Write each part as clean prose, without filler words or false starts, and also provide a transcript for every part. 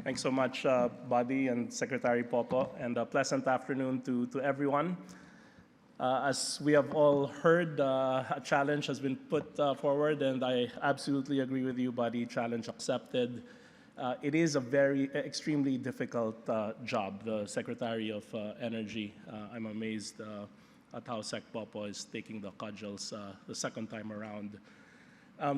Thanks so much, Buddy and Secretary Popo, and a pleasant afternoon to everyone. As we have all heard, a challenge has been put forward, and I absolutely agree with you, Buddy. Challenge accepted. It is a very extremely difficult job, the Secretary of Energy. I'm amazed at how Sec Popo is taking the cudgels the second time around.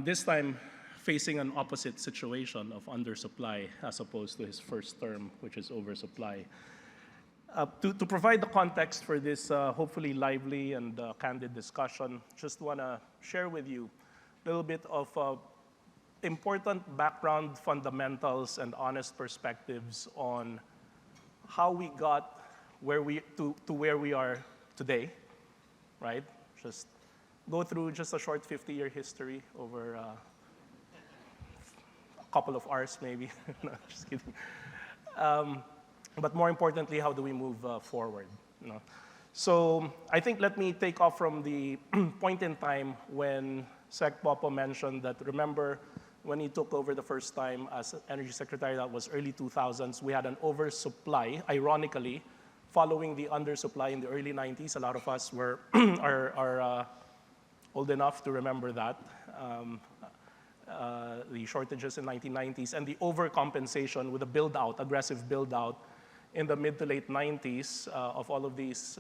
This time, facing an opposite situation of undersupply as opposed to his first term, which is oversupply. To provide the context for this hopefully lively and candid discussion, just want to share with you a little bit of important background fundamentals and honest perspectives on how we got to where we are today, right? Just go through just a short 50-year history over a couple of hours maybe. No, just kidding. But more importantly, how do we move forward? You know? So I think let me take off from the point in time when Sec Popo mentioned that, remember, when he took over the first time as Energy Secretary, that was early 2000s, we had an oversupply, ironically, following the undersupply in the early 90s. A lot of us are old enough to remember that. The shortages in 1990s and the overcompensation with a build-out, aggressive build-out in the mid to late 90s of all of these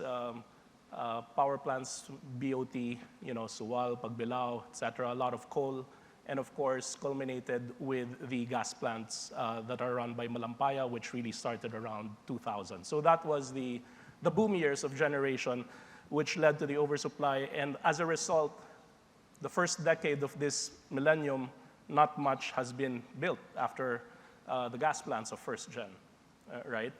power plants, BOT, Suwal, Pagbilao, et cetera, a lot of coal, and of course culminated with the gas plants that are run by Malampaya, which really started around 2000. So that was the boom years of generation, which led to the oversupply, and as a result, the first decade of this millennium, not much has been built after the gas plants of first gen, right?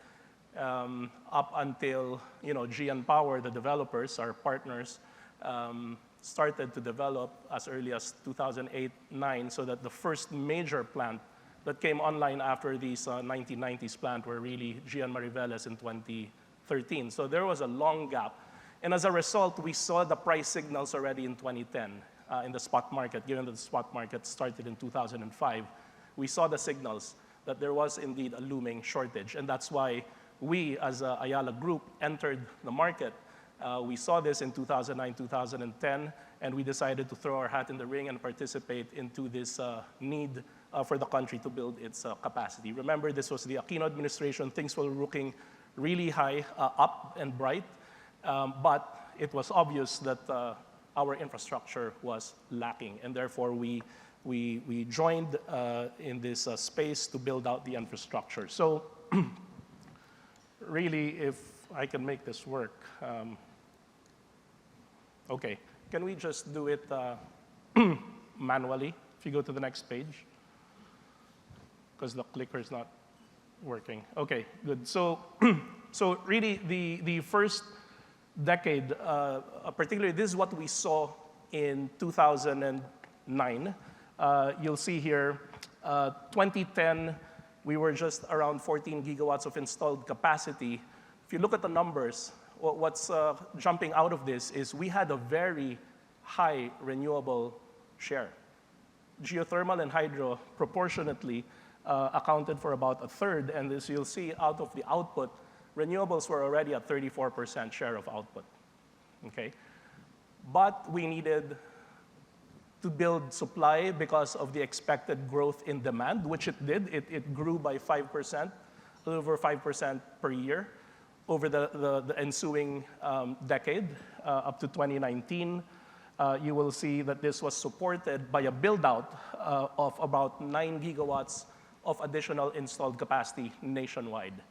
Up until GN Power, the developers, our partners, started to develop as early as 2008-9, so that the first major plant that came online after these 1990s plant were really GN Mariveles in 2013. So there was a long gap. And as a result, we saw the price signals already in 2010 in the spot market, given that the spot market started in 2005. We saw the signals that there was indeed a looming shortage. And that's why we, as a Ayala Group, entered the market. We saw this in 2009, 2010, and we decided to throw our hat in the ring and participate into this need for the country to build its capacity. Remember, this was the Aquino administration. Things were looking really high, up and bright, but it was obvious that our infrastructure was lacking, and therefore we joined in this space to build out the infrastructure. So really, if I can make this work, okay, can we just do it manually? If you go to the next page, because the clicker is not working. Okay, good. So, so really, the first decade, particularly, this is what we saw in 2009. You'll see here, 2010, we were just around 14 gigawatts of installed capacity. If you look at the numbers, what's jumping out of this is we had a very high renewable share. Geothermal and hydro proportionately accounted for about a third, and as you'll see out of the output, renewables were already at 34% share of output, okay? But we needed to build supply because of the expected growth in demand, which it did. It grew by 5%, a little over 5% per year over the ensuing decade up to 2019. You will see that this was supported by a build-out of about 9 gigawatts of additional installed capacity nationwide.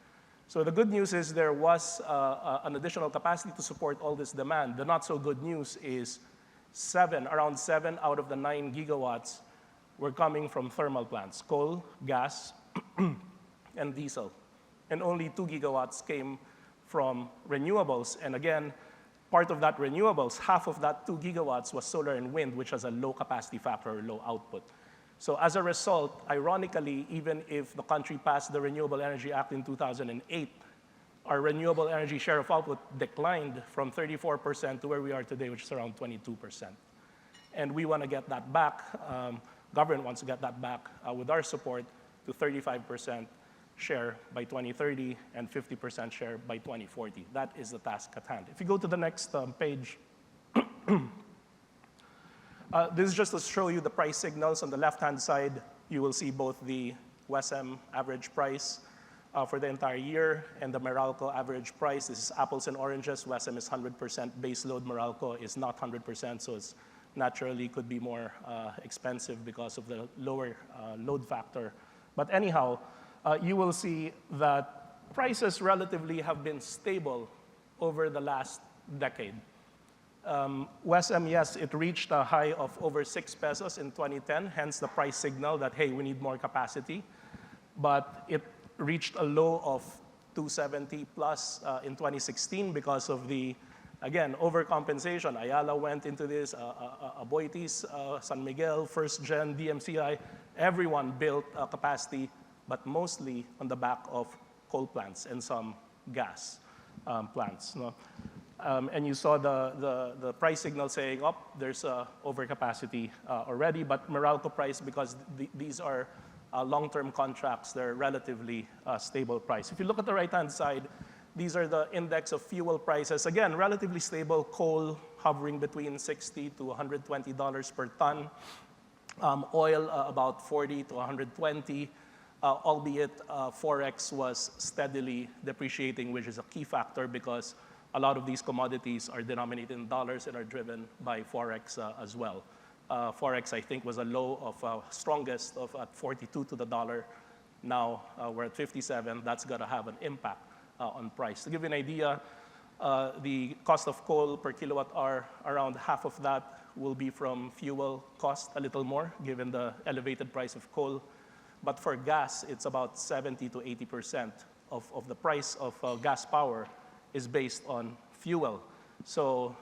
So the good news is there was an additional capacity to support all this demand. The not so good news is around 7 out of the 9 gigawatts were coming from thermal plants, coal, gas, and diesel. And only 2 gigawatts came from renewables. And again, part of that renewables, half of that 2 gigawatts was solar and wind, which has a low capacity factor or low output. So as a result, ironically, even if the country passed the Renewable Energy Act in 2008, our renewable energy share of output declined from 34% to where we are today, which is around 22%. And we want to get that back. Government wants to get that back with our support to 35% share by 2030 and 50% share by 2040. That is the task at hand. If you go to the next page, this is just to show you the price signals. On the left-hand side, you will see both the WESM average price for the entire year and the Meralco average price. This is apples and oranges. WESM is 100% base load. Meralco is not 100%, so it's naturally could be more expensive because of the lower load factor. But anyhow, you will see that prices relatively have been stable over the last decade. WESM, yes, it reached a high of over 6 pesos in 2010, hence the price signal that, hey, we need more capacity. But it reached a low of 270 plus in 2016 because of the, again, overcompensation. Ayala went into this, Aboitiz, San Miguel, First Gen, DMCI, everyone built capacity, but mostly on the back of coal plants and some gas plants. No? And you saw the price signal saying, oh, there's overcapacity already, but Meralco price, because these are long-term contracts, they're relatively stable price. If you look at the right-hand side, these are the index of fuel prices. Again, relatively stable, coal hovering between $60 to $120 per ton. Oil about 40 to 120, albeit Forex was steadily depreciating, which is a key factor because a lot of these commodities are denominated in dollars and are driven by Forex as well. Forex, I think, was a low of strongest of at 42 to the dollar. Now we're at 57. That's going to have an impact on price. To give you an idea, the cost of coal per kilowatt hour, around half of that will be from fuel cost, a little more, given the elevated price of coal. But for gas, it's about 70 to 80% of the price of gas power is based on fuel. So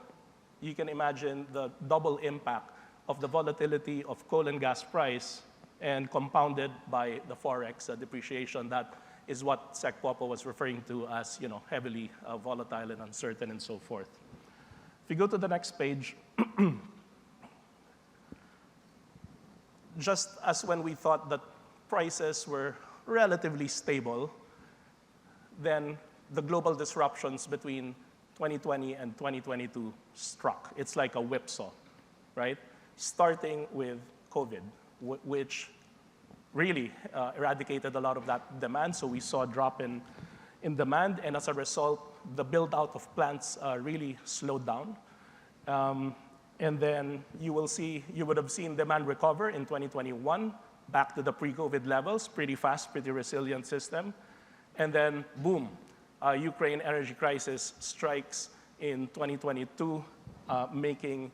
you can imagine the double impact of the volatility of coal and gas price and compounded by the Forex depreciation. That is what Sec Popo was referring to as, heavily volatile and uncertain and so forth. If you go to the next page, just as when we thought that prices were relatively stable, then the global disruptions between 2020 and 2022 struck. It's like a whipsaw, right? Starting with COVID, which really eradicated a lot of that demand. So we saw a drop in demand, and as a result, the build-out of plants really slowed down. And then you would have seen demand recover in 2021, back to the pre-COVID levels, pretty fast, pretty resilient system. And then, boom, Ukraine energy crisis strikes in 2022, making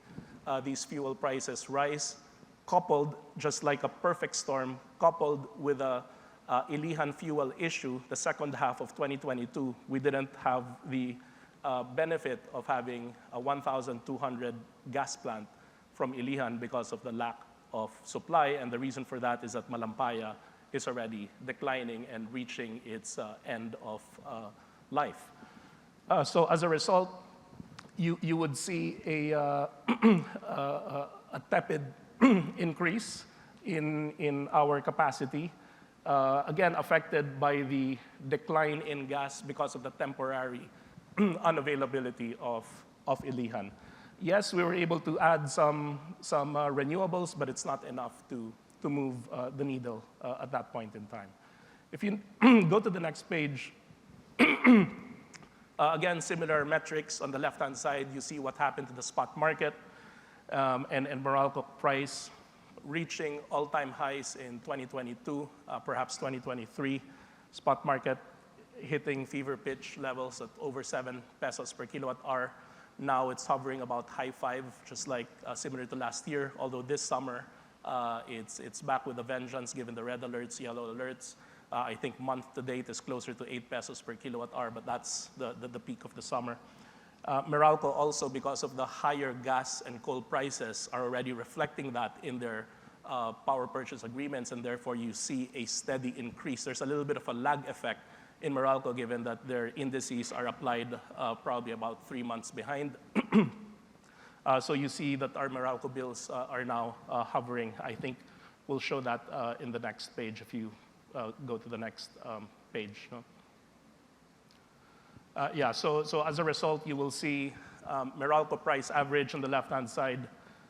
these fuel prices rise, coupled, just like a perfect storm, coupled with a Ilihan fuel issue. The second half of 2022, we didn't have the benefit of having a 1,200 gas plant from Ilihan because of the lack of supply, and the reason for that is that Malampaya is already declining and reaching its end of life. So as a result, you would see a tepid increase in our capacity, again affected by the decline in gas because of the temporary unavailability of Ilihan. Yes, we were able to add some renewables, but it's not enough to move the needle at that point in time. If you go to the next page, again, similar metrics. On the left-hand side, you see what happened to the spot market and Meralco price reaching all-time highs in 2022, perhaps 2023. Spot market hitting fever pitch levels at over 7 pesos per kilowatt hour. Now it's hovering about high 5, just like similar to last year, although this summer it's back with a vengeance given the red alerts, yellow alerts. I think month to date is closer to 8 pesos per kilowatt hour, but that's the peak of the summer. Meralco also, because of the higher gas and coal prices, are already reflecting that in their power purchase agreements, and therefore you see a steady increase. There's a little bit of a lag effect in Meralco, given that their indices are applied probably about 3 months behind. So you see that our Meralco bills are now hovering. I think we'll show that in the next page if you go to the next page. No? Yeah, so as a result, you will see Meralco price average on the left-hand side.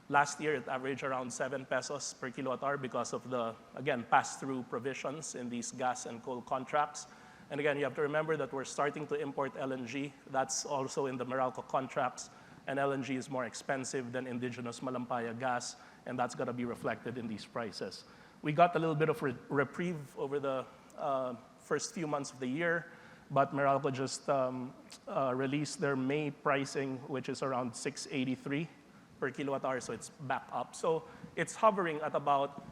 Last year, it averaged around 7 pesos per kilowatt hour because of the, again, pass-through provisions in these gas and coal contracts. And again, you have to remember that we're starting to import LNG. That's also in the Meralco contracts. And LNG is more expensive than indigenous Malampaya gas, and that's going to be reflected in these prices. We got a little bit of reprieve over the first few months of the year, but Meralco just released their May pricing, which is around 6.83 per kilowatt hour, so it's back up. So it's hovering at about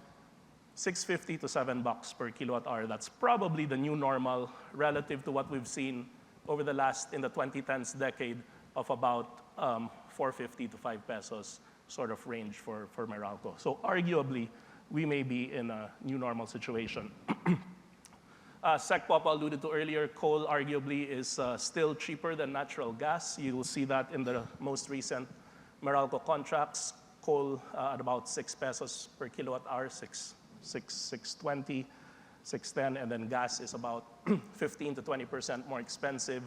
6.50 to $7 per kilowatt hour. That's probably the new normal relative to what we've seen over the last, in the 2010s decade, of about 4.50 to 5 pesos sort of range for Meralco. So arguably, we may be in a new normal situation. Sec Papa alluded to earlier, coal arguably is still cheaper than natural gas. You will see that in the most recent Meralco contracts. Coal at about 6 pesos per kilowatt hour, 6.20, 6.10, and then gas is about 15 to 20% more expensive.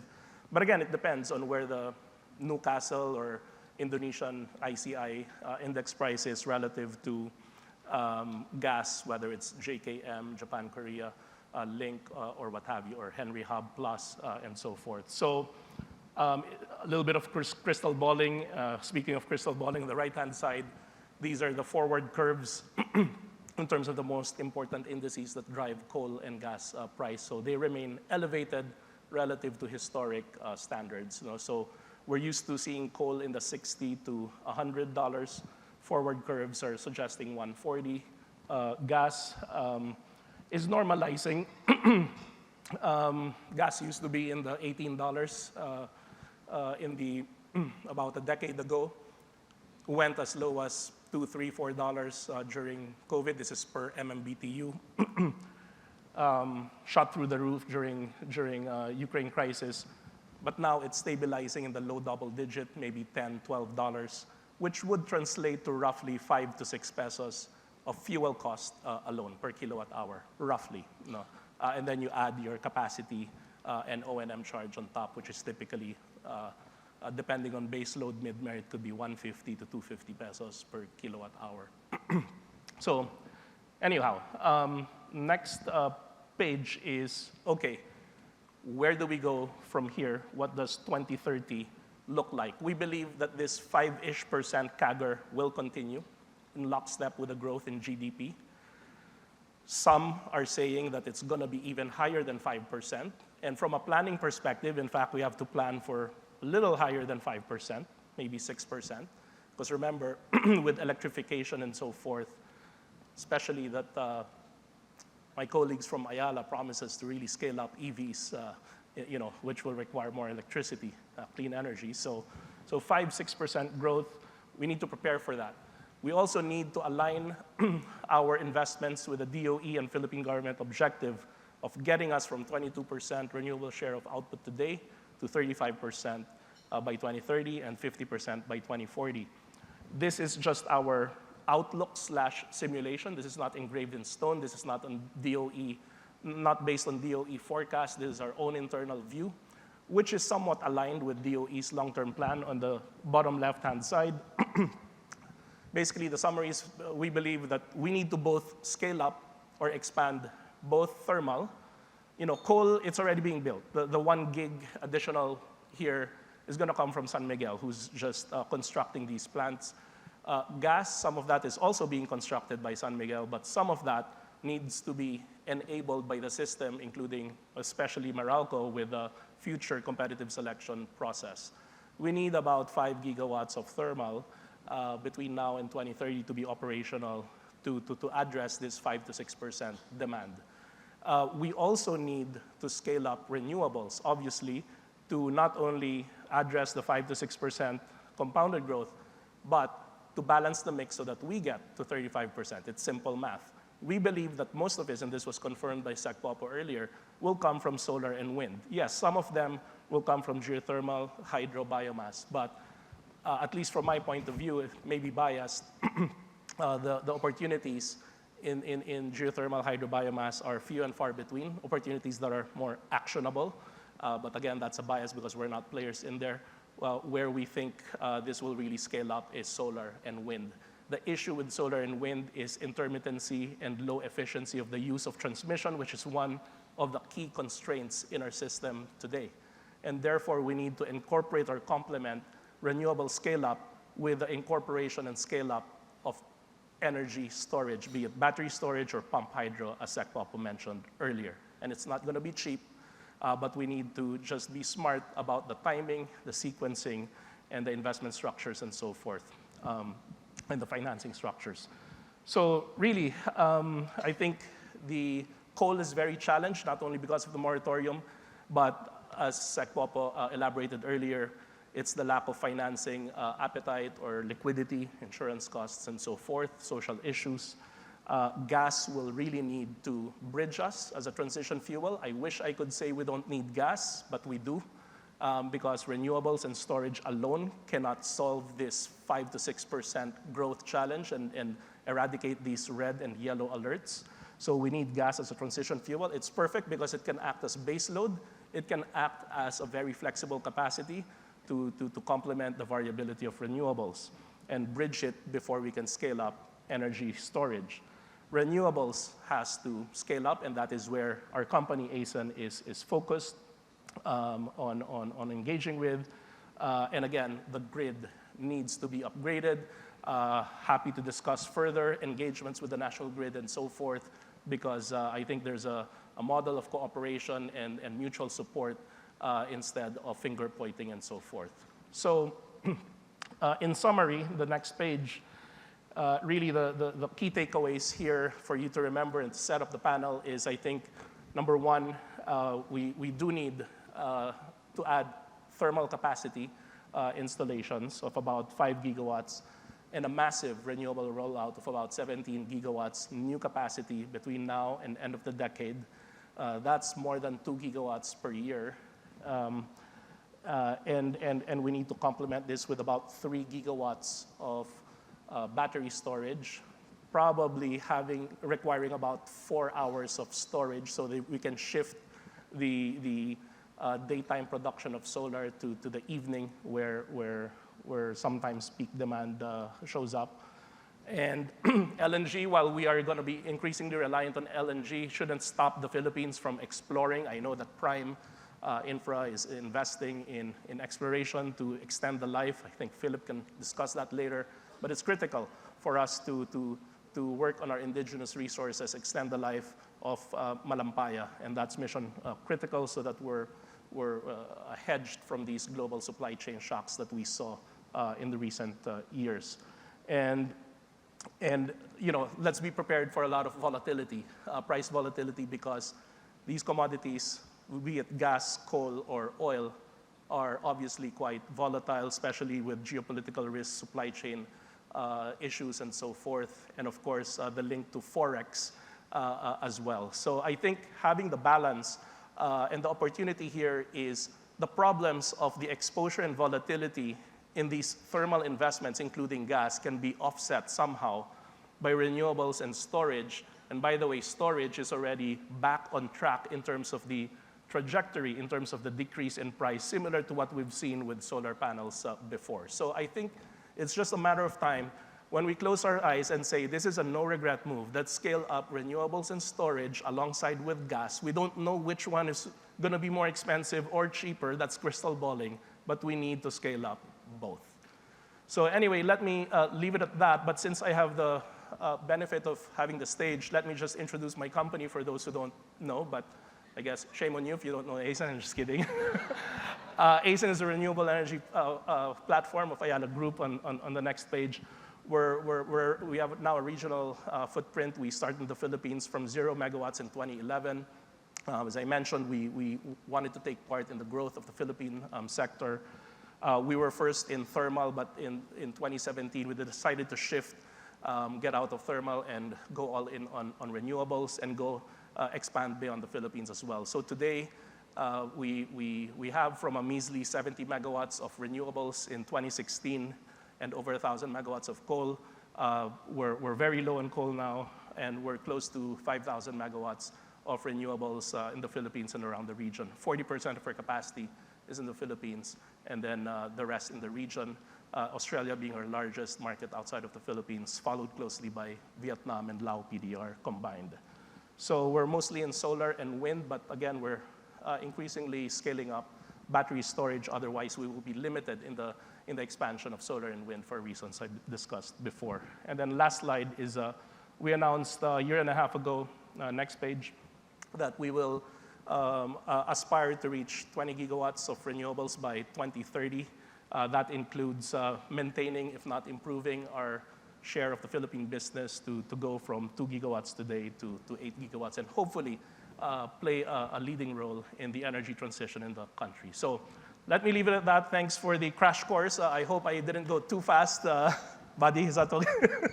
But again, it depends on where the Newcastle or Indonesian ICI index price is relative to gas, whether it's JKM, Japan, Korea, Link, or what have you, or Henry Hub Plus, and so forth. So a little bit of crystal balling. Speaking of crystal balling, on the right-hand side, these are the forward curves in terms of the most important indices that drive coal and gas price. So they remain elevated relative to historic standards. You know? So we're used to seeing coal in the $60 to $100. Forward curves are suggesting $140. Gas is normalizing. Gas used to be in the $18 about a decade ago. Went as low as $2, $3, $4 during COVID. This is per MMBTU. Shot through the roof during Ukraine crisis. But now it's stabilizing in the low double digit, maybe $10, $12, which would translate to roughly 5 to 6 pesos of fuel cost alone per kilowatt hour, roughly. No? And then you add your capacity and O&M charge on top, which is typically, depending on base load mid-merit, could be 150 to 250 pesos per kilowatt hour. So anyhow, next page is, okay, where do we go from here? What does 2030 look like? We believe that this 5-ish% CAGR will continue in lockstep with the growth in GDP. Some are saying that it's going to be even higher than 5%. And from a planning perspective, in fact, we have to plan for a little higher than 5%, maybe 6%. Because remember, with electrification and so forth, especially that my colleagues from Ayala promises to really scale up EVs, which will require more electricity, clean energy. So 5-6% growth, we need to prepare for that. We also need to align our investments with the DOE and Philippine government objective of getting us from 22% renewable share of output today to 35% by 2030 and 50% by 2040. This is just our outlook/simulation. This is not engraved in stone. This is not on DOE, not based on DOE forecast. This is our own internal view, which is somewhat aligned with DOE's long-term plan on the bottom left-hand side. Basically, the summary is we believe that we need to both scale up or expand both thermal. Coal, it's already being built. The 1 gig additional here is going to come from San Miguel, who's just constructing these plants. Gas, some of that is also being constructed by San Miguel, but some of that needs to be enabled by the system, including especially Meralco with a future competitive selection process. We need about 5 gigawatts of thermal between now and 2030 to be operational to address this 5 to 6% demand. We also need to scale up renewables, obviously, to not only address the 5 to 6% compounded growth, but to balance the mix so that we get to 35%. It's simple math. We believe that most of it, and this was confirmed by Sec Popo earlier, will come from solar and wind. Yes, some of them will come from geothermal, hydro, biomass, but at least from my point of view, it may be biased, the opportunities in geothermal hydrobiomass are few and far between, opportunities that are more actionable. But again, that's a bias because we're not players in there. Well, where we think this will really scale up is solar and wind. The issue with solar and wind is intermittency and low efficiency of the use of transmission, which is one of the key constraints in our system today. And therefore, we need to incorporate or complement renewable scale-up with the incorporation and scale-up of energy storage, be it battery storage or pump hydro, as Sekpopo mentioned earlier. And it's not going to be cheap, but we need to just be smart about the timing, the sequencing, and the investment structures and so forth, and the financing structures. So really, I think the coal is very challenged, not only because of the moratorium, but as Sekpopo elaborated earlier, it's the lack of financing appetite or liquidity, insurance costs, and so forth, social issues. Gas will really need to bridge us as a transition fuel. I wish I could say we don't need gas, but we do, because renewables and storage alone cannot solve this 5 to 6% growth challenge and eradicate these red and yellow alerts. So we need gas as a transition fuel. It's perfect because it can act as base load. It can act as a very flexible capacity to complement the variability of renewables and bridge it before we can scale up energy storage. Renewables has to scale up, and that is where our company, ASEN, is focused on engaging with. And again, the grid needs to be upgraded. Happy to discuss further engagements with the national grid and so forth, because I think there's a model of cooperation and mutual support instead of finger pointing and so forth. So in summary, the next page, really the key takeaways here for you to remember and to set up the panel is, I think, number one, we do need to add thermal capacity installations of about 5 gigawatts and a massive renewable rollout of about 17 gigawatts new capacity between now and end of the decade. That's more than 2 gigawatts per year. And we need to complement this with about 3 gigawatts of battery storage, probably requiring about 4 hours of storage so that we can shift the daytime production of solar to the evening where sometimes peak demand shows up. And LNG, while we are going to be increasingly reliant on LNG, shouldn't stop the Philippines from exploring. I know that Prime Infra is investing in exploration to extend the life. I think Philip can discuss that later. But it's critical for us to work on our indigenous resources, extend the life of Malampaya, and that's mission critical so that we're hedged from these global supply chain shocks that we saw in the recent years. And you know, let's be prepared for a lot of volatility, price volatility, because these commodities, be it gas, coal, or oil, are obviously quite volatile, especially with geopolitical risks, supply chain issues, and so forth, and of course, the link to Forex as well. So I think having the balance and the opportunity here is the problems of the exposure and volatility in these thermal investments, including gas, can be offset somehow by renewables and storage. And by the way, storage is already back on track in terms of the trajectory, in terms of the decrease in price, similar to what we've seen with solar panels before. So I think it's just a matter of time when we close our eyes and say, this is a no-regret move. Let's scale up renewables and storage alongside with gas. We don't know which one is going to be more expensive or cheaper. That's crystal balling. But we need to scale up both. So anyway, let me leave it at that. But since I have the benefit of having the stage, let me just introduce my company for those who don't know. But I guess shame on you if you don't know ASEN. I'm just kidding. ASEN is a renewable energy platform of Ayala Group on the next page. We have now a regional footprint. We started in the Philippines from 0 megawatts in 2011. As I mentioned, we wanted to take part in the growth of the Philippine sector. We were first in thermal, but in 2017, we decided to shift, get out of thermal and go all in on renewables and go expand beyond the Philippines as well. So today, we have from a measly 70 megawatts of renewables in 2016 and over 1,000 megawatts of coal. We're very low in coal now. and we're close to 5,000 megawatts of renewables in the Philippines and around the region. 40% of our capacity is in the Philippines, and then the rest in the region. Australia being our largest market outside of the Philippines, followed closely by Vietnam and Lao PDR combined. So we're mostly in solar and wind, but again, we're increasingly scaling up battery storage. Otherwise, we will be limited in the expansion of solar and wind for reasons I discussed before. And then last slide is we announced a year and a half ago, next page, that we will aspire to reach 20 gigawatts of renewables by 2030. That includes maintaining, if not improving, our share of the Philippine business to go from 2 gigawatts today to 8 gigawatts, and hopefully play a leading role in the energy transition in the country. So let me leave it at that. Thanks for the crash course. I hope I didn't go too fast. Buddy, is that okay?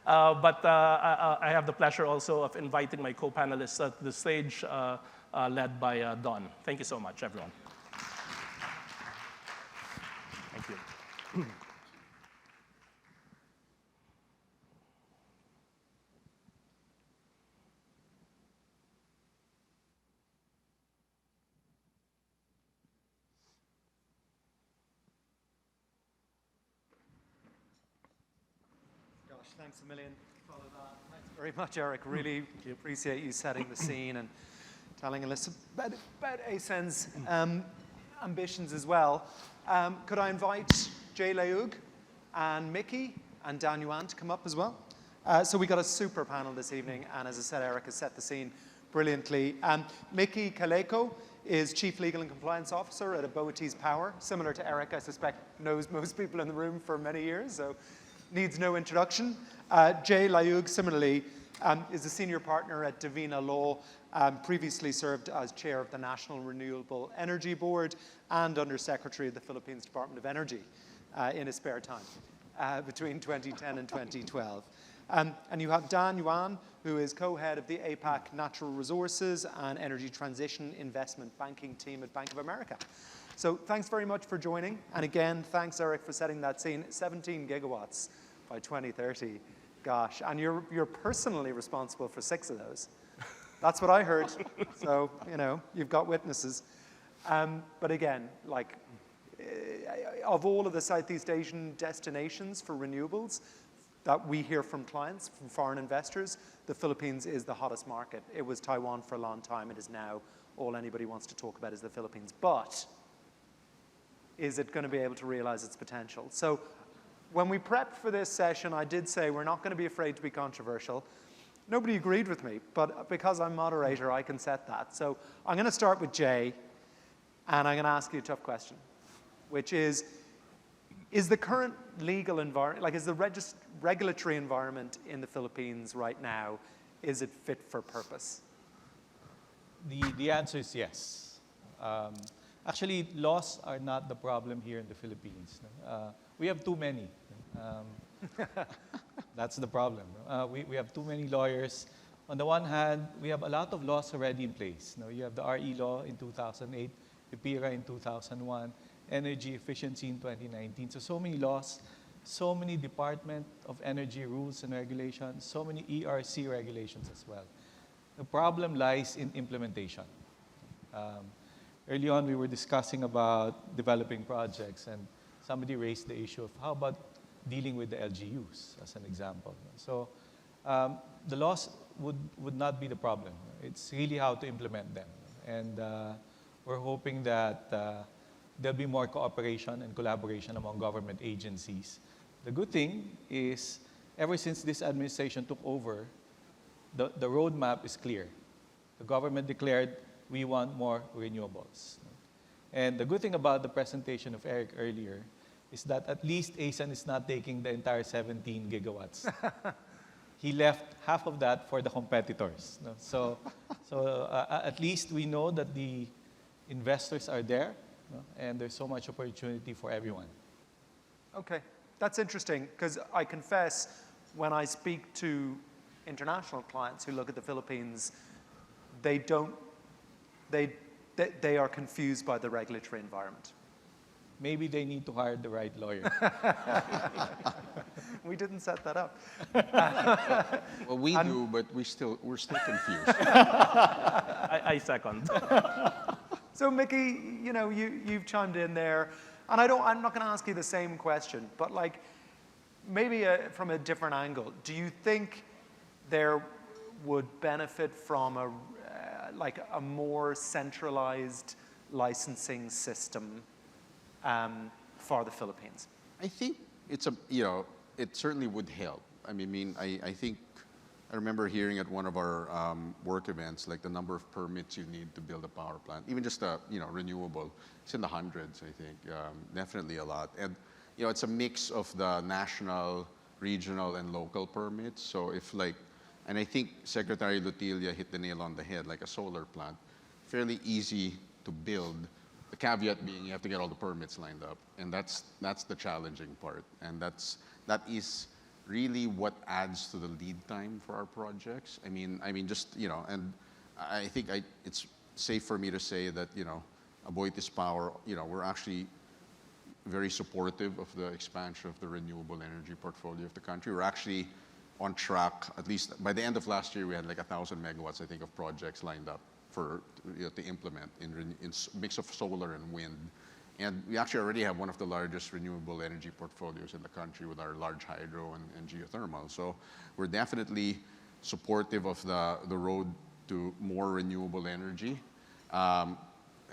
But I have the pleasure also of inviting my co-panelists at the stage, led by Don. Thank you so much, everyone. Thank you. Thanks a million. Follow that. Thanks very much, Eric. Really appreciate you setting the scene and telling us about ASEN's ambitions as well. Could I invite Jay Laug and Mickey and Dan Yuan to come up as well? So we got a super panel this evening, and as I said, Eric has set the scene brilliantly. Mickey Kaleko is Chief Legal and Compliance Officer at Aboitiz Power. Similar to Eric, I suspect knows most people in the room for many years, so needs no introduction. Jay Laug, similarly, is a senior partner at Davina Law, previously served as chair of the National Renewable Energy Board and undersecretary of the Philippines Department of Energy in his spare time between 2010 and 2012. And you have Dan Yuan, who is co-head of the APAC Natural Resources and Energy Transition Investment Banking team at Bank of America. So thanks very much for joining. And again, thanks, Eric, for setting that scene. 17 gigawatts by 2030. Gosh, and you're personally responsible for 6 of those. That's what I heard. So, you know, you've got witnesses. But again, like, of all of the Southeast Asian destinations for renewables that we hear from clients, from foreign investors, the Philippines is the hottest market. It was Taiwan for a long time. It is now all anybody wants to talk about is the Philippines. But is it going to be able to realize its potential? So when we prepped for this session, I did say we're not going to be afraid to be controversial. Nobody agreed with me, but because I'm moderator, I can set that. So I'm going to start with Jay, and I'm going to ask you a tough question, which is the current legal environment, like is the regulatory environment in the Philippines right now, is it fit for purpose? The answer is yes. Actually, laws are not the problem here in the Philippines. We have too many. That's the problem. We have too many lawyers. On the one hand, we have a lot of laws already in place. You have the RE law in 2008, the PIRA in 2001, energy efficiency in 2019. So many laws, so many Department of Energy rules and regulations, so many ERC regulations as well. The problem lies in implementation. Early on, we were discussing about developing projects, and somebody raised the issue of how about dealing with the LGUs, as an example. So the laws would not be the problem. It's really how to implement them. And we're hoping that there'll be more cooperation and collaboration among government agencies. The good thing is, ever since this administration took over, the roadmap is clear. The government declared we want more renewables. And the good thing about the presentation of Eric earlier is that at least ASEN is not taking the entire 17 gigawatts. He left half of that for the competitors. So at least we know that the investors are there, and there's so much opportunity for everyone. Okay, that's interesting, because I confess, when I speak to international clients who look at the Philippines, they are confused by the regulatory environment. maybe they need to hire the right lawyer. We didn't set that up. Well, we do, but we're still confused. I second. So Mickey, you know, you've chimed in there, and I'm not going to ask you the same question, but like maybe from a different angle. Do you think there would benefit from like a more centralized licensing system for the Philippines? I think it's it certainly would help. I think I remember hearing at one of our work events, like the number of permits you need to build a power plant, even just a renewable, it's in the hundreds. I think definitely a lot, and it's a mix of the national, regional, and local permits. So and I think Secretary Lutilia hit the nail on the head, like a solar plant, fairly easy to build. The caveat being you have to get all the permits lined up, and that's the challenging part, and that is really what adds to the lead time for our projects. I mean, just and I think it's safe for me to say that Aboitiz Power, we're actually very supportive of the expansion of the renewable energy portfolio of the country. We're actually on track. At least by the end of last year, we had like 1,000 megawatts, I think, of projects lined up to implement in mix of solar and wind. And we actually already have one of the largest renewable energy portfolios in the country with our large hydro and geothermal. So we're definitely supportive of the road to more renewable energy.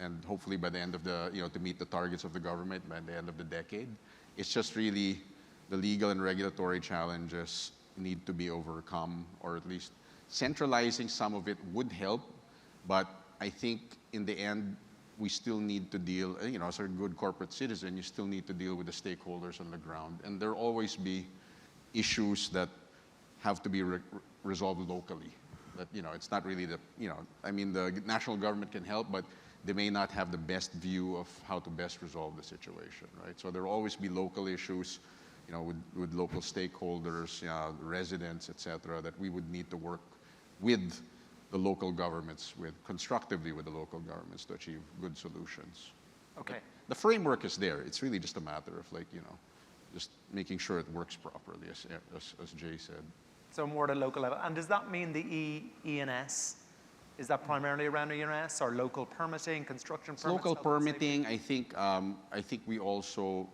And hopefully by the end of to meet the targets of the government by the end of the decade. It's just really the legal and regulatory challenges need to be overcome, or at least centralizing some of it would help. But I think in the end, we still need to deal, as a good corporate citizen, you still need to deal with the stakeholders on the ground. And there'll always be issues that have to be resolved locally. That, it's not really the national government can help, but they may not have the best view of how to best resolve the situation, right? So there'll always be local issues, with local stakeholders, residents, et cetera, that we would need to work with the local governments, constructively with the local governments to achieve good solutions. Okay. But the framework is there. It's really just a matter of just making sure it works properly, as Jay said. So more at a local level. And does that mean the ENS? Is that primarily around ENS or local permitting, construction permits? Local permitting, I think we also,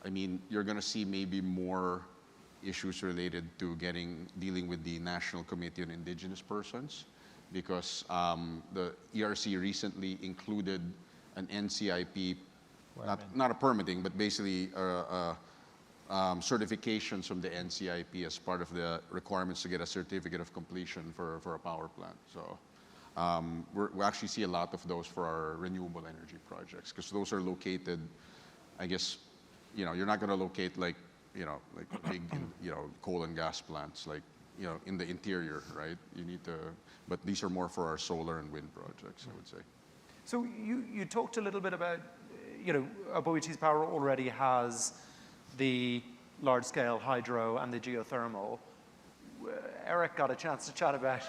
you're going to see maybe more issues related to dealing with the National Committee on Indigenous Persons, because the ERC recently included an NCIP, not a permitting, but basically certifications from the NCIP as part of the requirements to get a certificate of completion for a power plant. So we actually see a lot of those for our renewable energy projects, because those are located, I guess, you're not going to locate like big, coal and gas plants, in the interior, right? You need to, but these are more for our solar and wind projects, I would say. So you talked a little bit about, Aboitiz Power already has the large-scale hydro and the geothermal. Eric got a chance to chat about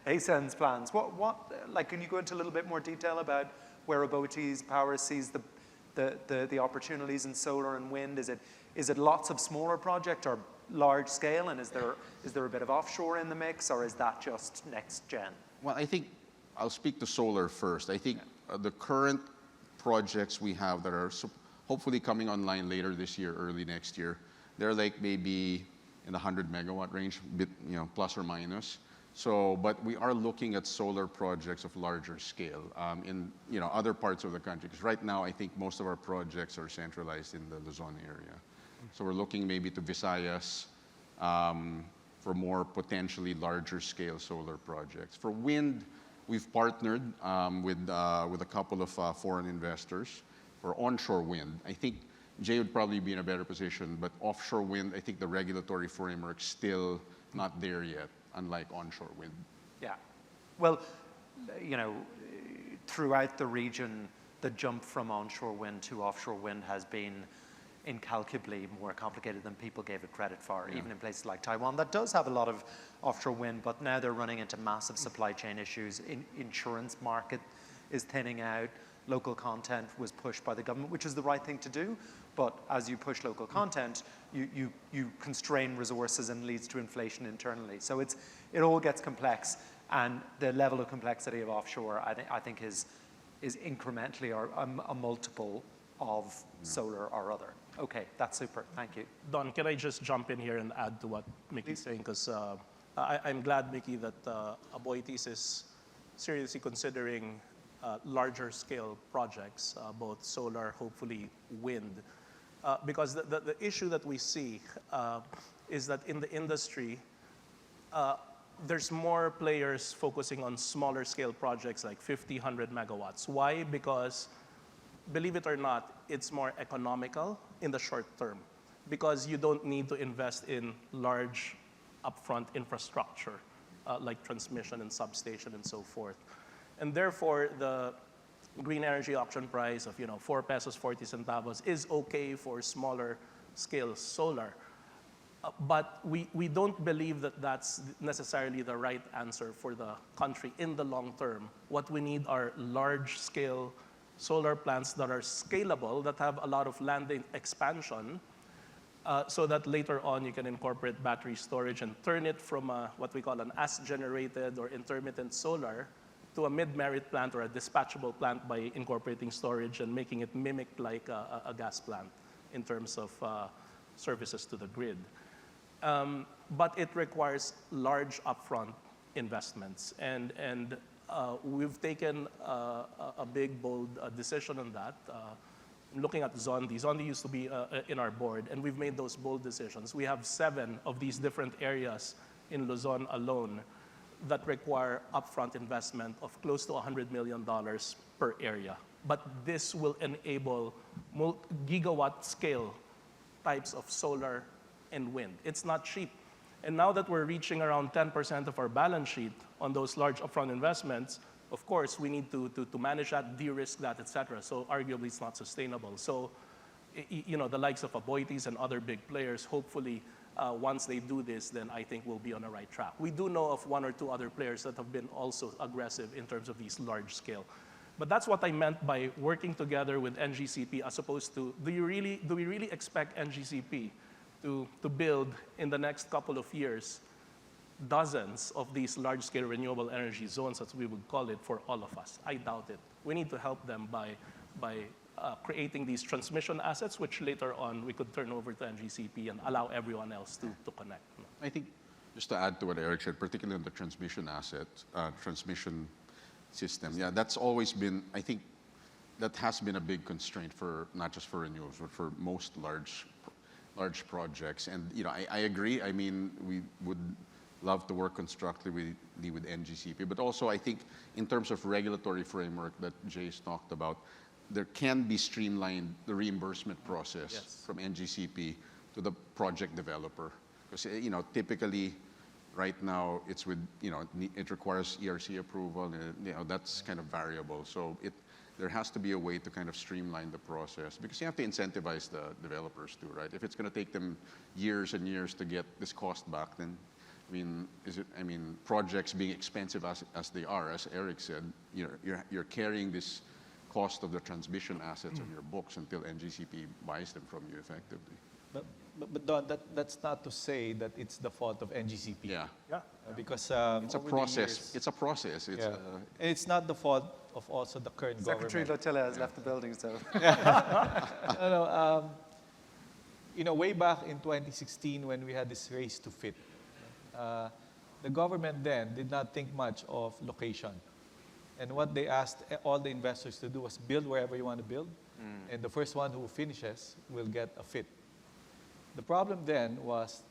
ASEN's plans. Can you go into a little bit more detail about where Aboitiz Power sees the opportunities in solar and wind? Is it lots of smaller projects or large scale, and is there a bit of offshore in the mix, or is that just next gen? Well, I think I'll speak to solar first. I think the current projects we have that are hopefully coming online later this year, early next year, they're like maybe in the 100 megawatt range, plus or minus. So, but we are looking at solar projects of larger scale in other parts of the country, because right now I think most of our projects are centralized in the Luzon area. So we're looking maybe to Visayas for more potentially larger scale solar projects. For wind, we've partnered with a couple of foreign investors for onshore wind. I think Jay would probably be in a better position, but offshore wind, I think the regulatory framework's still not there yet, unlike onshore wind. Yeah. Well, throughout the region, the jump from onshore wind to offshore wind has been incalculably more complicated than people gave it credit for, even in places like Taiwan that does have a lot of offshore wind, but now they're running into massive supply chain issues, insurance market is thinning out. Local content was pushed by the government, which is the right thing to do. But as you push local content, you constrain resources and leads to inflation internally. So it all gets complex, and the level of complexity of offshore, I think is incrementally or a multiple of solar or other. Okay, that's super. Thank you. Don, can I just jump in here and add to what Mickey's saying? Because I'm glad, Mickey, that Aboitiz is seriously considering larger scale projects, both solar, hopefully wind. Because the issue that we see is that in the industry, there's more players focusing on smaller scale projects like 50, 100 megawatts. Why? Because, believe it or not, it's more economical in the short term, because you don't need to invest in large upfront infrastructure like transmission and substation and so forth. And therefore, the green energy auction price of 4 pesos 40 centavos is okay for smaller scale solar. But we don't believe that that's necessarily the right answer for the country in the long term. What we need are large scale solar plants that are scalable, that have a lot of land expansion, so that later on you can incorporate battery storage and turn it from what we call an as-generated or intermittent solar to a mid-merit plant or a dispatchable plant by incorporating storage and making it mimic like a gas plant in terms of services to the grid. But it requires large upfront investments. And we've taken a big, bold decision on that. Looking at Zondi. Zondi used to be in our board, and we've made those bold decisions. We have 7 of these different areas in Luzon alone that require upfront investment of close to $100 million per area. But this will enable gigawatt scale types of solar and wind. It's not cheap. And now that we're reaching around 10% of our balance sheet on those large upfront investments, of course, we need to manage that, de-risk that, et cetera. So arguably, it's not sustainable. So, the likes of Aboitiz and other big players, hopefully, once they do this, then I think we'll be on the right track. We do know of 1 or 2 other players that have been also aggressive in terms of these large scale. But that's what I meant by working together with NGCP, as opposed to, do we really expect NGCP to build in the next couple of years dozens of these large-scale renewable energy zones, as we would call it, for all of us? I doubt it. We need to help them by creating these transmission assets, which later on we could turn over to NGCP and allow everyone else to connect. I think, just to add to what Eric said, particularly on the transmission transmission system, yeah, that's always been, I think, that has been a big constraint for, not just for renewables, but for most large projects. And, I agree. I mean, we would love to work constructively with NGCP, but also I think in terms of regulatory framework that Jay's talked about, there can be streamlined the reimbursement process from NGCP to the project developer. Because, typically right now it's with, it requires ERC approval, and, that's kind of variable. So there has to be a way to kind of streamline the process, because you have to incentivize the developers too, right? If it's going to take them years and years to get this cost back, then projects being expensive as they are, as Eric said, you're carrying this cost of the transmission assets on your books until NGCP buys them from you effectively. But Don, that's not to say that it's the fault of NGCP. Yeah. Because it's a process. It's a process. It's and it's not the fault of also the current Secretary government. Lotilla has left the building, so. Way back in 2016 when we had this race to fit, the government then did not think much of location. And what they asked all the investors to do was build wherever you want to build, and the first one who finishes will get a fit. The problem then was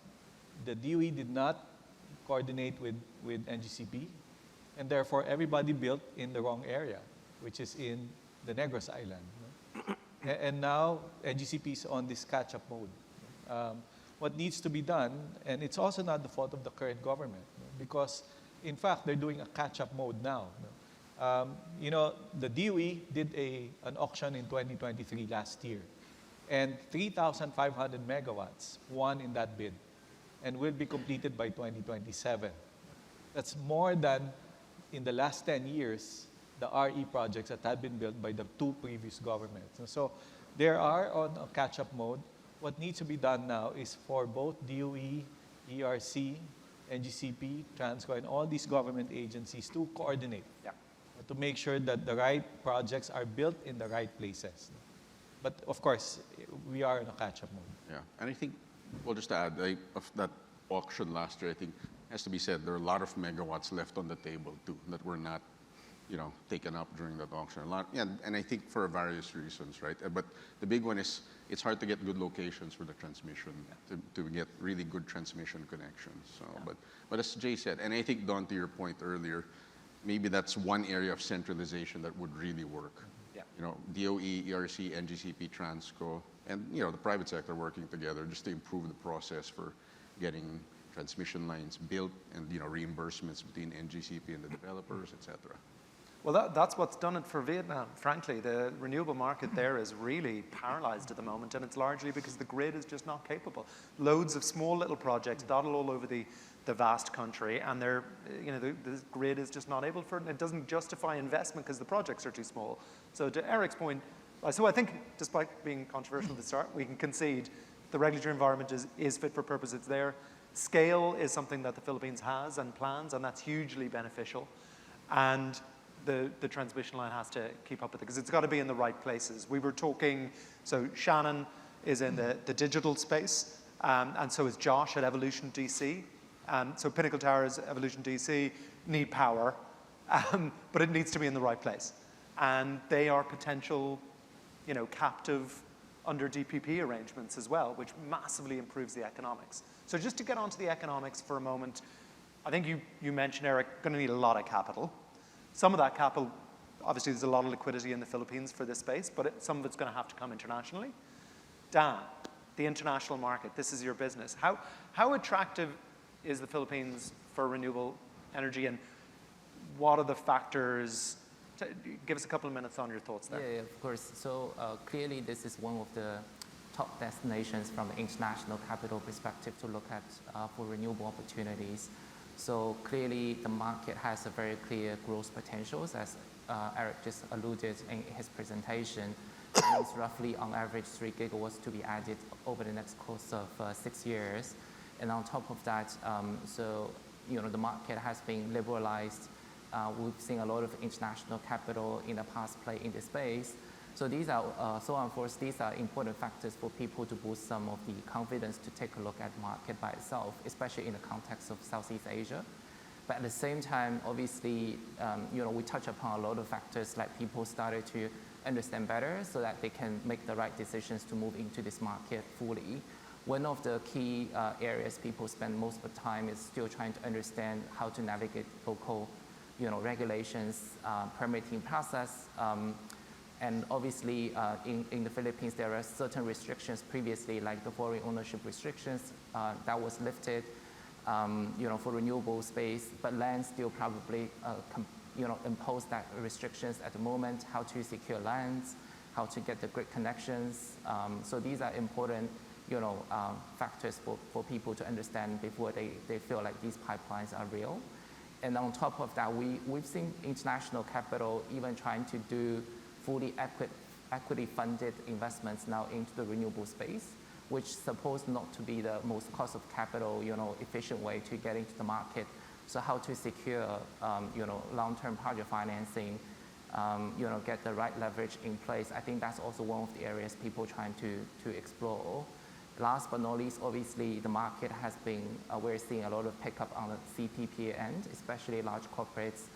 the DOE did not coordinate with NGCP, and therefore everybody built in the wrong area, which is in the Negros Island. And now NGCP is on this catch-up mode. What needs to be done, and it's also not the fault of the current government, because in fact they're doing a catch-up mode now. The DOE did an auction in 2023 last year, and 3,500 megawatts won in that bid, and will be completed by 2027. That's more than in the last 10 years the RE projects that had been built by the two previous governments. And so they are on a catch-up mode. What needs to be done now is for both DOE, ERC, NGCP, Transco, and all these government agencies to coordinate, to make sure that the right projects are built in the right places. But of course, we are in a catch-up mode. Yeah, and I think, well, just to add, of that auction last year, I think has to be said, there are a lot of megawatts left on the table too that were not, taken up during that auction. And I think for various reasons, right? But the big one is it's hard to get good locations for the transmission, to get really good transmission connections. So, but as Jay said, and I think, Don, to your point earlier, maybe that's one area of centralization that would really work. DOE, ERC, NGCP, Transco, and the private sector working together just to improve the process for getting transmission lines built and reimbursements between NGCP and the developers, et cetera. Well, that's what's done it for Vietnam. Frankly, the renewable market there is really paralyzed at the moment, and it's largely because the grid is just not capable. Loads of small little projects dotted all over the vast country, and the grid is just not able for it, and it doesn't justify investment because the projects are too small. So to Eric's point, so I think, despite being controversial at the start, we can concede the regulatory environment is fit for purpose. It's there. Scale is something that the Philippines has and plans, and that's hugely beneficial. And the transmission line has to keep up with it because it's got to be in the right places. We were talking, so Shannon is in the digital space, and so is Josh at Evolution DC. So Pinnacle Towers, Evolution DC need power, but it needs to be in the right place. And they are potential, captive under DPP arrangements as well, which massively improves the economics. So just to get onto the economics for a moment, I think you mentioned, Eric, going to need a lot of capital. Some of that capital, obviously there's a lot of liquidity in the Philippines for this space, but some of it's going to have to come internationally. Dan, the international market, this is your business. How attractive is the Philippines for renewable energy, and what are the factors? Give us a couple of minutes on your thoughts there. Yeah, of course. So clearly this is one of the top destinations from an international capital perspective to look at for renewable opportunities. So clearly the market has a very clear growth potentials, as Eric just alluded in his presentation. It's roughly on average 3 gigawatts to be added over the next course of 6 years. And on top of that, the market has been liberalized. We've seen a lot of international capital in the past play in this space. So these are, these are important factors for people to boost some of the confidence to take a look at the market by itself, especially in the context of Southeast Asia. But at the same time, obviously, we touch upon a lot of factors like people started to understand better so that they can make the right decisions to move into this market fully. One of the key areas people spend most of the time is still trying to understand how to navigate local regulations, permitting process, and obviously in the Philippines there are certain restrictions previously, like the foreign ownership restrictions that was lifted, for renewable space, but land still probably impose that restrictions at the moment, how to secure lands, how to get the grid connections. So these are important factors for people to understand before they feel like these pipelines are real. And on top of that, we've seen international capital even trying to do fully equity-funded investments now into the renewable space, which is supposed not to be the most cost of capital, efficient way to get into the market. So how to secure, long-term project financing, get the right leverage in place. I think that's also one of the areas people trying to explore. Last but not least, obviously, the market has been, we're seeing a lot of pickup on the CPP end, especially large corporates,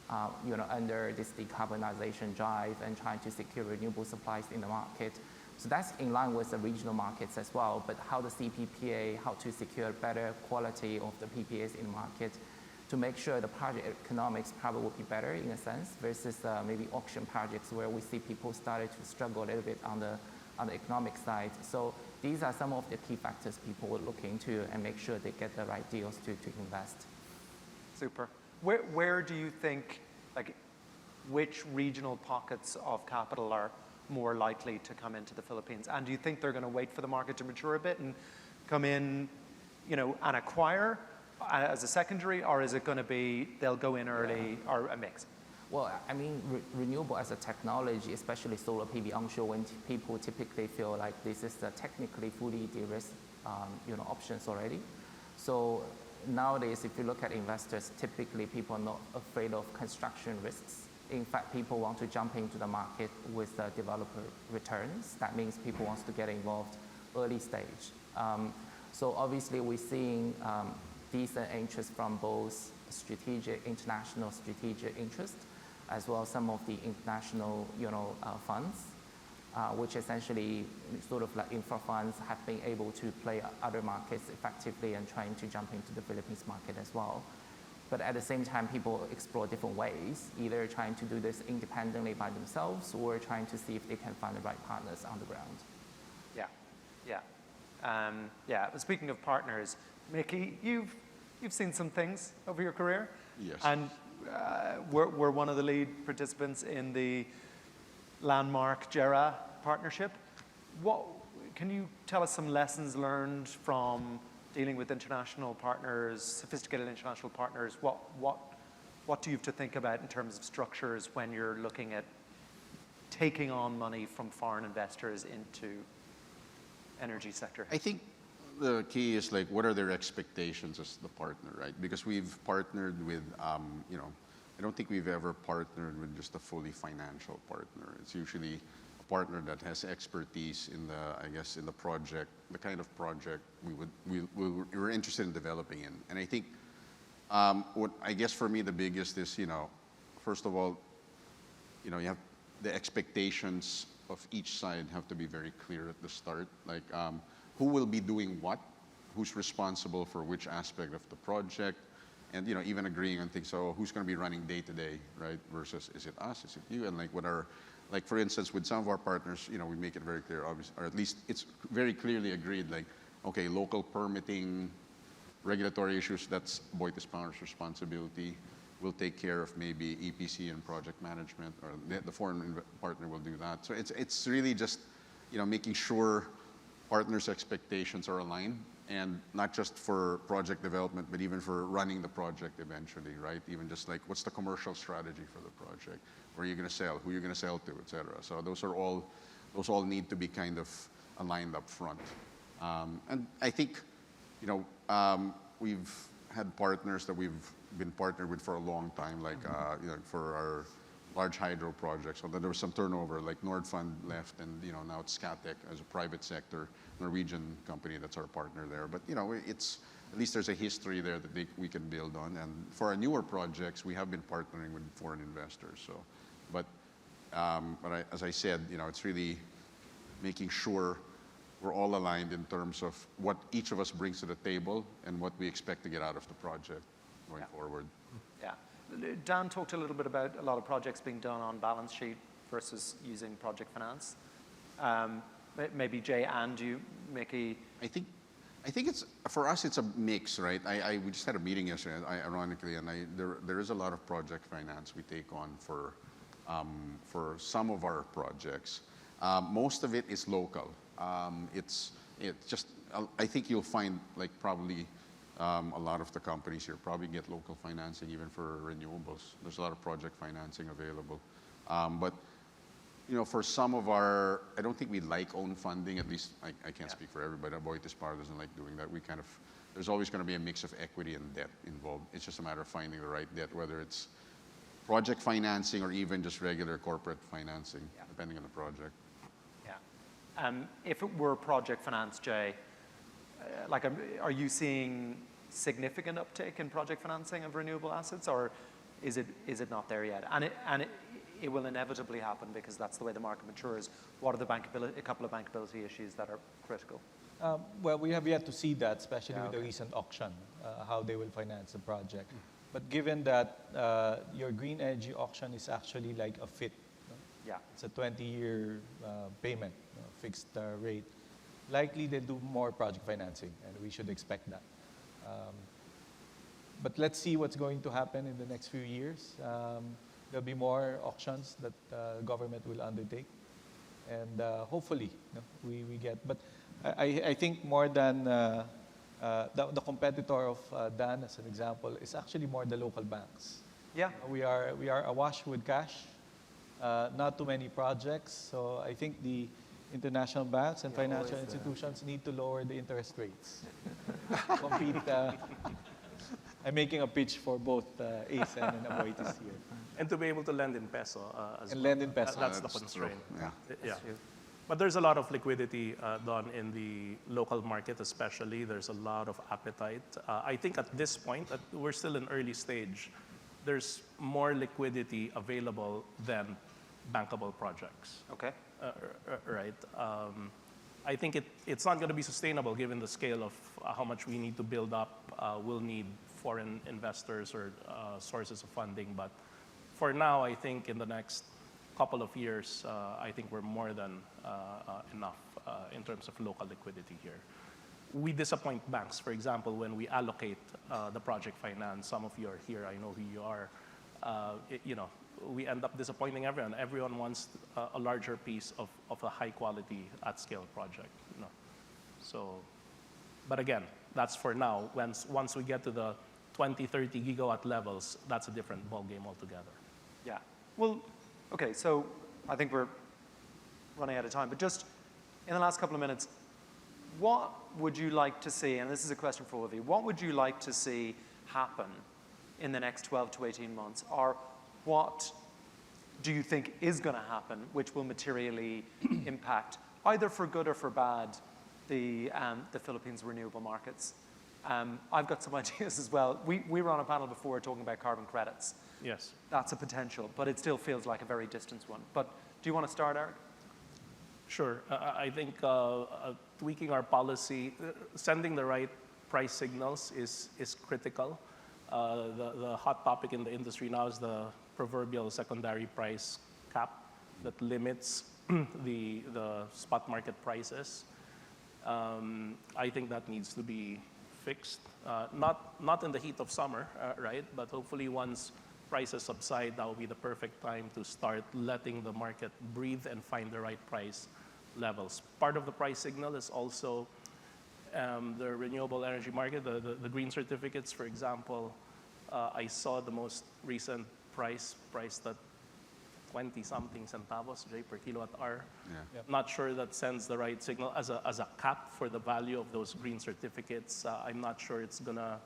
under this decarbonization drive and trying to secure renewable supplies in the market. So that's in line with the regional markets as well, but how the CPPA, how to secure better quality of the PPAs in the market to make sure the project economics probably will be better in a sense versus maybe auction projects where we see people started to struggle a little bit on the economic side. So these are some of the key factors people will look into and make sure they get the right deals to invest. Super. Where do you think, which regional pockets of capital are more likely to come into the Philippines? And do you think they're going to wait for the market to mature a bit and come in, and acquire as a secondary, or is it going to be they'll go in early, or a mix? Well, I mean, renewable as a technology, especially solar PV onshore wind, people typically feel like this is the technically fully de-risked, options already. So nowadays, if you look at investors, typically people are not afraid of construction risks. In fact, people want to jump into the market with the developer returns. That means people want to get involved early stage. So obviously, we're seeing decent interest from both international strategic interest, as well as some of the international, funds, which essentially sort of like infra funds have been able to play other markets effectively and trying to jump into the Philippines market as well. But at the same time, people explore different ways, either trying to do this independently by themselves or trying to see if they can find the right partners on the ground. Yeah. Speaking of partners, Mickey, you've seen some things over your career. Yes. And we're one of the lead participants in the landmark JERA partnership. Can you tell us some lessons learned from dealing with international partners, sophisticated international partners? What do you have to think about in terms of structures when you're looking at taking on money from foreign investors into energy sector? I think the key is like, what are their expectations as the partner, right? Because we've partnered with, I don't think we've ever partnered with just a fully financial partner. It's usually a partner that has expertise in the project, the kind of project we're interested in developing in. And I think what I guess for me the biggest is, first of all, you have the expectations of each side have to be very clear at the start. Like, who will be doing what, who's responsible for which aspect of the project, and even agreeing on things. So who's going to be running day to day, right? Versus is it us, is it you, and like for instance, with some of our partners, we make it very clear, obviously, or at least it's very clearly agreed. Like, okay, local permitting, regulatory issues, that's Boites Power's responsibility. We'll take care of maybe EPC and project management, or the foreign partner will do that. So it's really just making sure partners' expectations are aligned, and not just for project development, but even for running the project eventually, right? Even just like, what's the commercial strategy for the project? Where are you going to sell? Who are you going to sell to, et cetera? So those all need to be kind of aligned up front. And I think, we've had partners that we've been partnered with for a long time, like, for our large hydro projects. So there was some turnover, like Nordfund left, and now it's Scatec as a private sector Norwegian company that's our partner there. But it's at least there's a history there that we can build on. And for our newer projects, we have been partnering with foreign investors. So, but as I said, it's really making sure we're all aligned in terms of what each of us brings to the table and what we expect to get out of the project going forward. Yeah. Dan talked a little bit about a lot of projects being done on balance sheet versus using project finance. Maybe Jay and you, Mickey. I think it's, for us, it's a mix, right? We just had a meeting yesterday, ironically, and there is a lot of project finance we take on for some of our projects. Most of it is local. It's just, I think you'll find, like, probably a lot of the companies here probably get local financing even for renewables. There's a lot of project financing available. But for some of our, I don't think we like own funding. At least I can't speak for everybody. Boites Power doesn't like doing that. There's always going to be a mix of equity and debt involved. It's just a matter of finding the right debt, whether it's project financing or even just regular corporate financing, depending on the project. Yeah. If it were project finance, Jay, are you seeing significant uptake in project financing of renewable assets, or is it not there yet? And it will inevitably happen because that's the way the market matures. What are a couple of bankability issues that are critical? Well, we have yet to see that, especially with the recent auction, how they will finance the project. But given that your green energy auction is actually like a FIT, it's a 20-year payment, fixed rate. Likely they do more project financing, and we should expect that. But let's see what's going to happen in the next few years. There'll be more auctions that the government will undertake, and hopefully we get. But I think more than the competitor of Dan, as an example, is actually more the local banks Yeah. We are awash with cash, not too many projects. So I think the international banks and financial institutions need to lower the interest rates. Compete. I'm making a pitch for both ASEN and Aboitiz here. And to be able to lend in peso as And well. lend in peso. That's the That's constraint. true, yeah. Yeah. But there's a lot of liquidity done in the local market, especially. There's a lot of appetite. I think at this point, we're still in early stage. There's more liquidity available than bankable projects. Okay. Right. I think it's not going to be sustainable given the scale of how much we need to build up. We'll need foreign investors or sources of funding. But for now, I think in the next couple of years, I think we're more than enough in terms of local liquidity here. We disappoint banks, for example, when we allocate the project finance. Some of you are here, I know who you are. We end up disappointing everyone. Everyone wants a larger piece of a high quality at scale project. So, but again, that's for now. Once we get to the 20, 30 gigawatt levels, that's a different ballgame altogether. Yeah. Well, okay, so I think we're running out of time, but just in the last couple of minutes, what would you like to see, and this is a question for all of you, what would you like to see happen in the next 12 to 18 months? Or what do you think is going to happen which will materially impact, either for good or for bad, the Philippines' renewable markets? I've got some ideas as well. We were on a panel before talking about carbon credits. Yes. That's a potential, but it still feels like a very distant one. But do you want to start, Eric? Sure. I think tweaking our policy, sending the right price signals is critical. The hot topic in the industry now is the proverbial secondary price cap that limits the spot market prices. I think that needs to be fixed, not in the heat of summer, right? But hopefully once prices subside, that will be the perfect time to start letting the market breathe and find the right price levels. Part of the price signal is also the renewable energy market, the green certificates, for example. I saw the most recent price priced at 20-something centavos, Jay, per kilowatt hour. Yeah. Yep. Not sure that sends the right signal as a cap for the value of those green certificates. I'm not sure it's gonna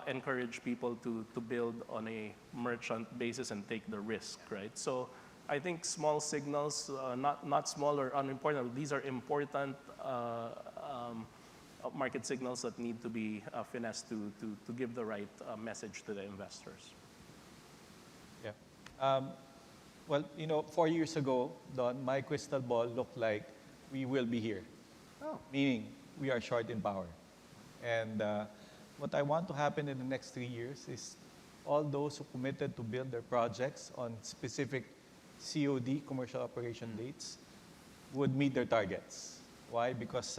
encourage people to build on a merchant basis and take the risk, right? So I think small signals, not small or unimportant, these are important market signals that need to be finessed to give the right message to the investors. Yeah. Well, 4 years ago, Don, my crystal ball looked like we will be here. Oh. Meaning we are short in power. And what I want to happen in the next 3 years is all those who committed to build their projects on specific COD, commercial operation dates, would meet their targets. Why? Because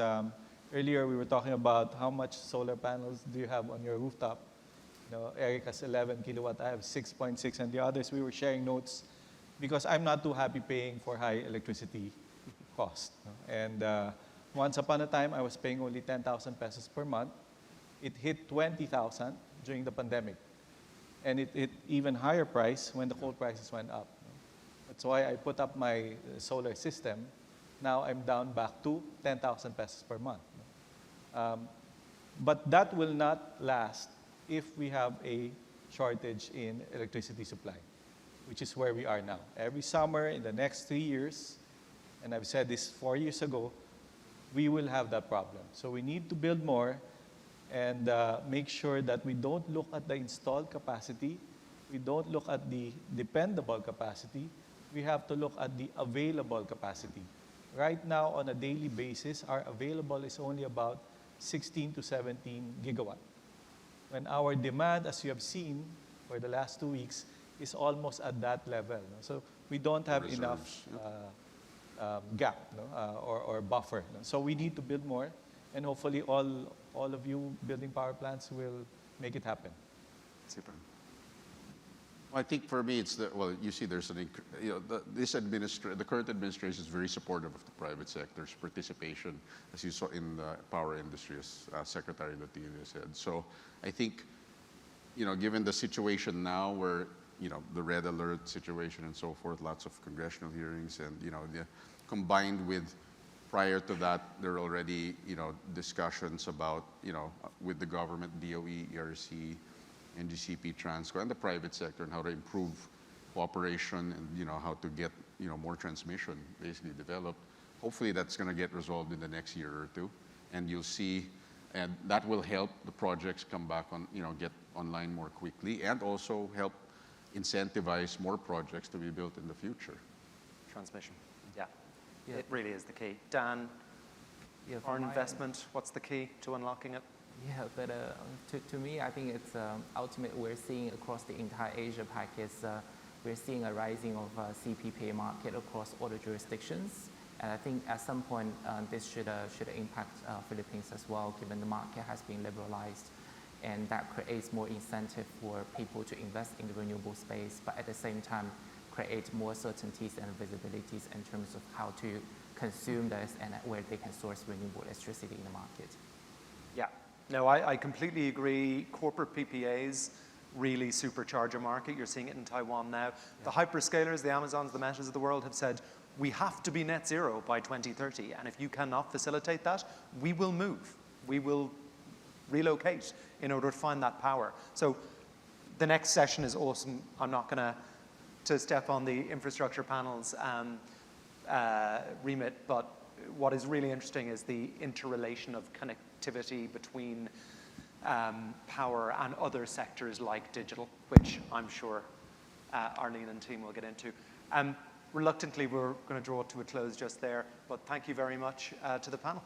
earlier we were talking about how much solar panels do you have on your rooftop. Eric has 11 kilowatt, I have 6.6, and the others we were sharing notes because I'm not too happy paying for high electricity cost. And once upon a time, I was paying only 10,000 pesos per month. It hit 20,000 during the pandemic. And it hit even higher price when the coal prices went up. That's why I put up my solar system. Now I'm down back to 10,000 pesos per month. But that will not last if we have a shortage in electricity supply, which is where we are now. Every summer in the next 3 years, and I've said this 4 years ago, we will have that problem. So we need to build more and make sure that we don't look at the installed capacity, we don't look at the dependable capacity, we have to look at the available capacity. Right now, on a daily basis, our available is only about 16 to 17 gigawatt. When our demand, as you have seen for the last 2 weeks, is almost at that level. So we don't have enough gap or buffer. So we need to build more, and hopefully all of you building power plants will make it happen. Super. Well, I think for me, it's you see, there's the current administration is very supportive of the private sector's participation, as you saw in the power industry, as Secretary Latina said. So I think, given the situation now where, the red alert situation and so forth, lots of congressional hearings, and combined with, prior to that, there are already discussions about with the government, DOE, ERC, NGCP, Transco, and the private sector, and how to improve cooperation and how to get more transmission basically developed. Hopefully that's going to get resolved in the next year or two, and you'll see, and that will help the projects come back on, get online more quickly, and also help incentivize more projects to be built in the future. Transmission, yeah. Yeah. It really is the key. Dan, Yeah, from foreign my investment, what's the key to unlocking it? Yeah, but to me, I think it's ultimately we're seeing across the entire Asia package, we're seeing a rising of CPP market across all the jurisdictions. And I think at some point, this should impact Philippines as well, given the market has been liberalized. And that creates more incentive for people to invest in the renewable space, but at the same time, create more certainties and visibilities in terms of how to consume this and where they can source renewable electricity in the market. Yeah, no, I completely agree. Corporate PPAs really supercharge a market. You're seeing it in Taiwan now. Yeah. The hyperscalers, the Amazons, the Metas of the world have said, we have to be net zero by 2030. And if you cannot facilitate that, we will move. We will relocate in order to find that power. So the next session is awesome. I'm not going to step on the infrastructure panel's remit, but what is really interesting is the interrelation of connectivity between power and other sectors like digital, which I'm sure Arlene and team will get into. Reluctantly, we're going to draw it to a close just there, but thank you very much to the panel.